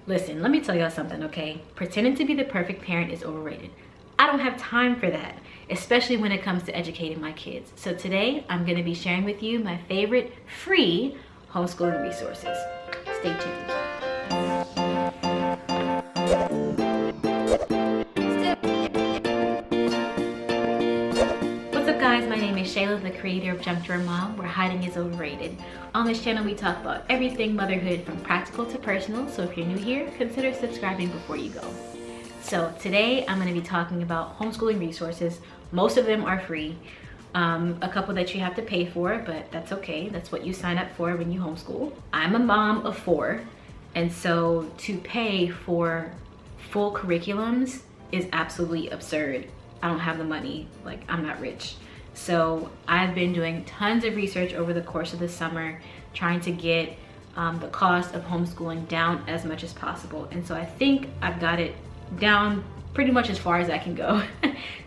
Listen, let me tell y'all something, okay? Pretending to be the perfect parent is overrated. I don't have time for that, especially when it comes to educating my kids. So today, I'm gonna be sharing with you my favorite free homeschooling resources. Stay tuned. What's up guys, my name is Shayla, the creator of JunkDrawerMom, where hiding is overrated. On this channel, we talk about everything motherhood from practical to personal, so if you're new here, consider subscribing before you go. So today, I'm gonna be talking about homeschooling resources. Most of them are free. A couple that you have to pay for, but that's okay. That's what you sign up for when you homeschool. I'm a mom of 4, and so to pay for full curriculums is absolutely absurd. I don't have the money, like I'm not rich. So I've been doing tons of research over the course of the summer, trying to get the cost of homeschooling down as much as possible. And so I think I've got it down pretty much as far as I can go.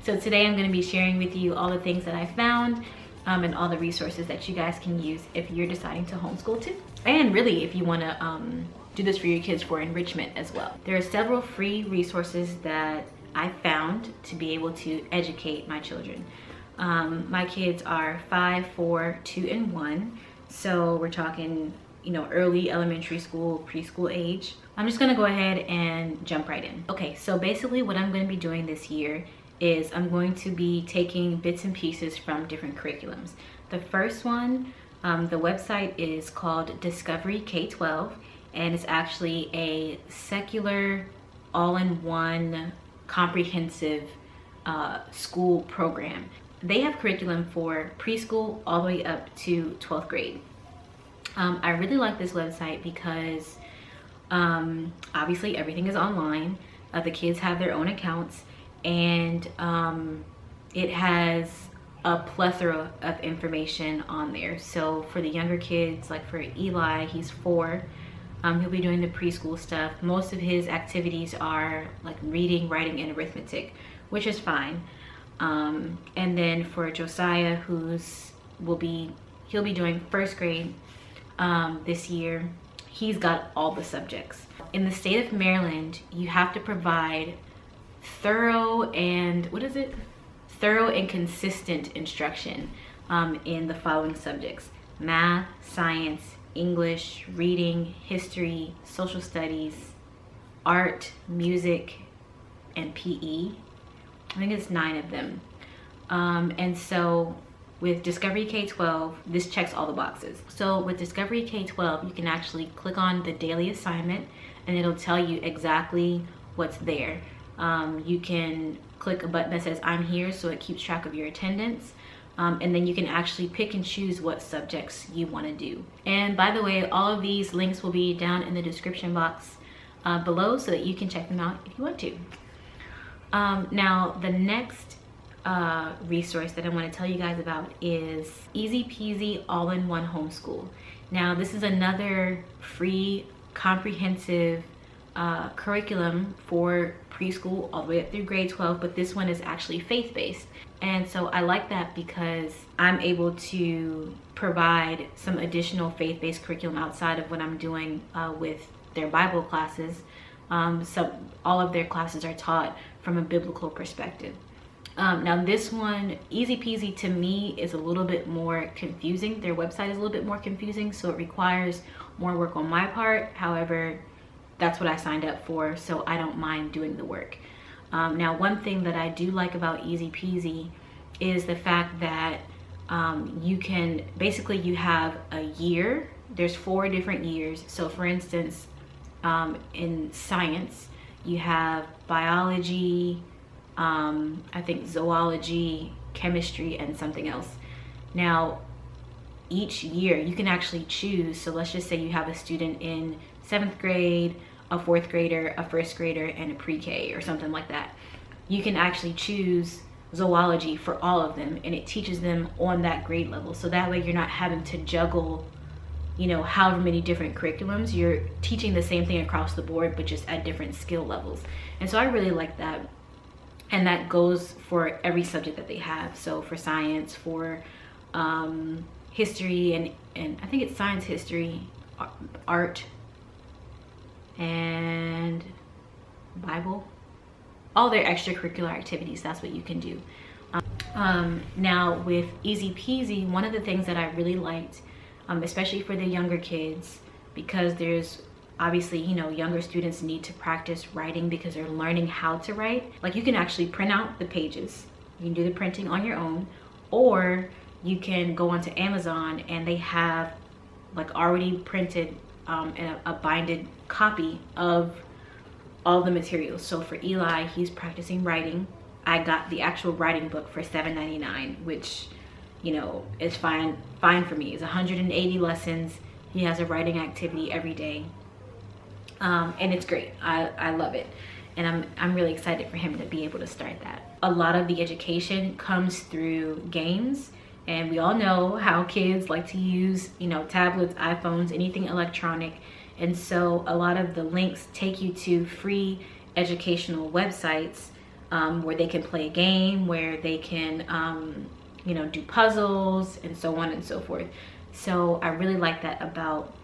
So today I'm going to be sharing with you all the things that I found and all the resources that you guys can use if you're deciding to homeschool too. And really if you want to do this for your kids for enrichment as well. There are several free resources that I found to be able to educate my children. My kids are 5, 4, 2, and 1. So we're talking, you know, early elementary school, preschool age. I'm just gonna go ahead and jump right in. Okay, so basically what I'm gonna be doing this year is I'm going to be taking bits and pieces from different curriculums. The first one, the website is called Discovery K-12, and it's actually a secular, all-in-one, comprehensive school program. They have curriculum for preschool all the way up to 12th grade. I really like this website because obviously everything is online. The kids have their own accounts, and it has a plethora of information on there. So for the younger kids, like for Eli, he's 4, he'll be doing the preschool stuff. Most of his activities are like reading, writing, and arithmetic, which is fine. And then for Josiah, he'll be doing 1st grade this year. He's got all the subjects. In the state of Maryland, you have to provide thorough and consistent instruction in the following subjects: math, science, English, reading, history, social studies, art, music, and PE. I think it's 9 of them. And so with Discovery K-12, this checks all the boxes. So with Discovery K-12, you can actually click on the daily assignment and it'll tell you exactly what's there. You can click a button that says I'm here, so it keeps track of your attendance. And then you can actually pick and choose what subjects you want to do. And by the way, all of these links will be down in the description box below so that you can check them out if you want to. Now, the next resource that I want to tell you guys about is Easy Peasy All-in-One Homeschool. Now, this is another free, comprehensive curriculum for preschool all the way up through grade 12, but this one is actually faith-based. And so I like that because I'm able to provide some additional faith-based curriculum outside of what I'm doing with their Bible classes. So all of their classes are taught from a biblical perspective. Now this one, Easy Peasy, to me is a little bit more confusing. Their website is a little bit more confusing, so it requires more work on my part. However, that's what I signed up for, so I don't mind doing the work. Now, one thing that I do like about Easy Peasy is the fact that you can, basically you have a year. There's 4 different years. So for instance, in science, you have biology, I think zoology, chemistry, and something else. Now, each year you can actually choose. So let's just say you have a student in 7th grade, a 4th grader, a 1st grader, and a pre-K or something like that. You can actually choose zoology for all of them, and it teaches them on that grade level. So that way you're not having to juggle, you know, however many different curriculums. You're teaching the same thing across the board, but just at different skill levels. And so I really like that. And that goes for every subject that they have. So for science, for history, and I think it's science, history, art, and Bible, all their extracurricular activities, that's what you can do. Now with Easy Peasy, one of the things that I really liked, especially for the younger kids, because there's obviously, you know, younger students need to practice writing because they're learning how to write. Like, you can actually print out the pages. You can do the printing on your own, or you can go onto Amazon and they have like already printed a binded copy of all the materials. So for Eli, he's practicing writing. I got the actual writing book for $7.99, which, you know, is fine for me. It's 180 lessons. He has a writing activity every day, and it's great. I love it, and I'm really excited for him to be able to start that. A lot of the education comes through games, and we all know how kids like to use, you know, tablets, iPhones, anything electronic. And so a lot of the links take you to free educational websites where they can play a game, where they can, you know, do puzzles and so on and so forth. So I really like that about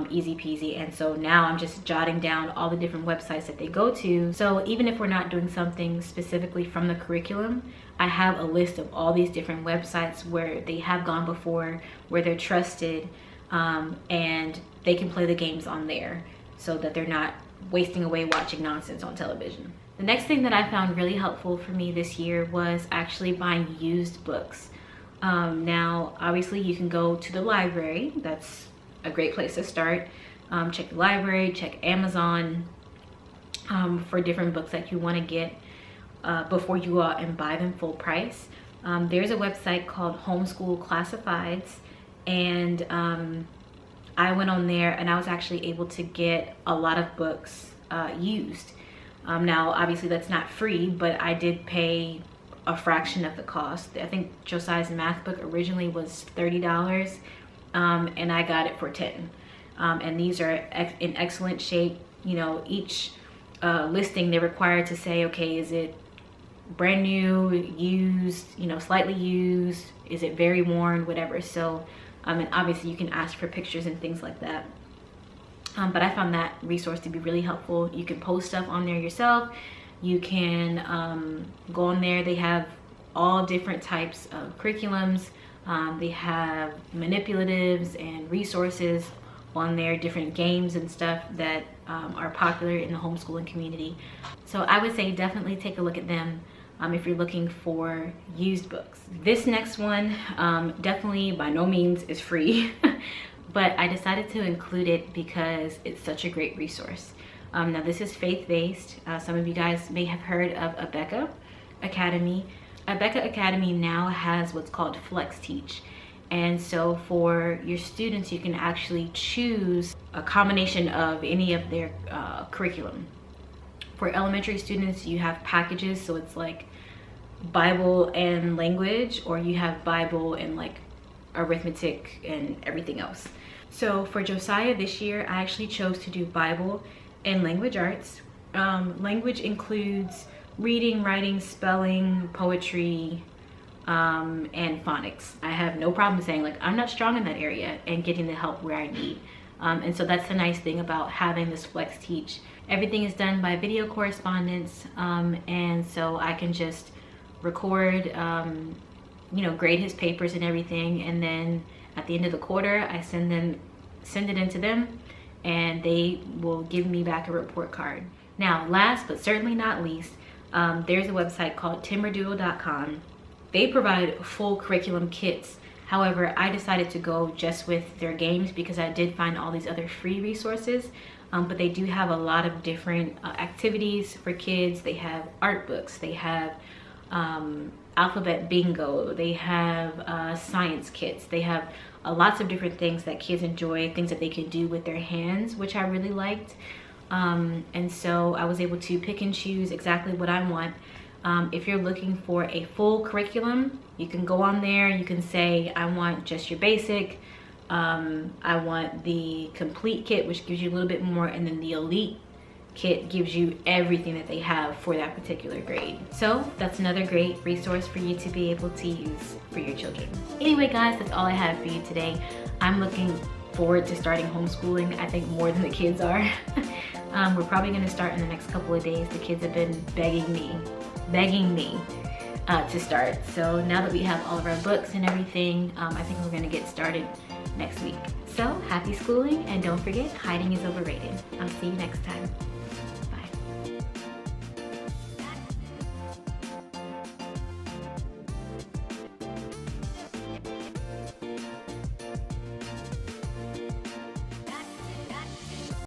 Easy Peasy. And so now I'm just jotting down all the different websites that they go to. So even if we're not doing something specifically from the curriculum, I have a list of all these different websites where they have gone before, where they're trusted, and they can play the games on there so that they're not wasting away watching nonsense on television. The next thing that I found really helpful for me this year was actually buying used books. Now, obviously you can go to the library. That's a great place to start. Check the library, check Amazon for different books that you want to get before you go out and buy them full price. There's a website called Homeschool Classifieds, and I went on there and I was actually able to get a lot of books used. Now, obviously that's not free, but I did pay a fraction of the cost. I think Josiah's math book originally was $30, and I got it for $10. And these are in excellent shape. You know, each listing they're required to say, okay, is it brand new, used, you know, slightly used, is it very worn, whatever. So and obviously you can ask for pictures and things like that. But I found that resource to be really helpful. You can post stuff on there yourself. You can go on there. They have all different types of curriculums. They have manipulatives and resources on there, different games and stuff that are popular in the homeschooling community. So I would say definitely take a look at them if you're looking for used books. This next one definitely by no means is free, but I decided to include it because it's such a great resource. Now this is faith-based. Some of you guys may have heard of Becca Academy. Becca Academy now has what's called Flex Teach. And so for your students, you can actually choose a combination of any of their curriculum. For elementary students, you have packages, so it's like Bible and language, or you have Bible and like arithmetic and everything else. So for Josiah this year, I actually chose to do Bible and language arts. Language includes reading, writing, spelling, poetry, and phonics. I have no problem saying like I'm not strong in that area and getting the help where I need. And so that's the nice thing about having this Flex Teach. Everything is done by video correspondence, and so I can just record, you know, grade his papers and everything, and then at the end of the quarter I send it into them, and they will give me back a report card. Now, last but certainly not least, there's a website called timberdoodle.com. They provide full curriculum kits. However, I decided to go just with their games because I did find all these other free resources. But they do have a lot of different activities for kids. They have art books, they have alphabet bingo, they have science kits, they have lots of different things that kids enjoy, things that they can do with their hands, which I really liked. And so I was able to pick and choose exactly what I want. If you're looking for a full curriculum, you can go on there, you can say I want just your basic, I want the complete kit, which gives you a little bit more, and then the elite kit gives you everything that they have for that particular grade. So that's another great resource for you to be able to use for your children. Anyway guys, that's all I have for you today. I'm looking forward to starting homeschooling, I think more than the kids are. We're probably gonna start in the next couple of days. The kids have been begging me to start. So now that we have all of our books and everything, I think we're gonna get started next week. So happy schooling, and don't forget, hiding is overrated. I'll see you next time.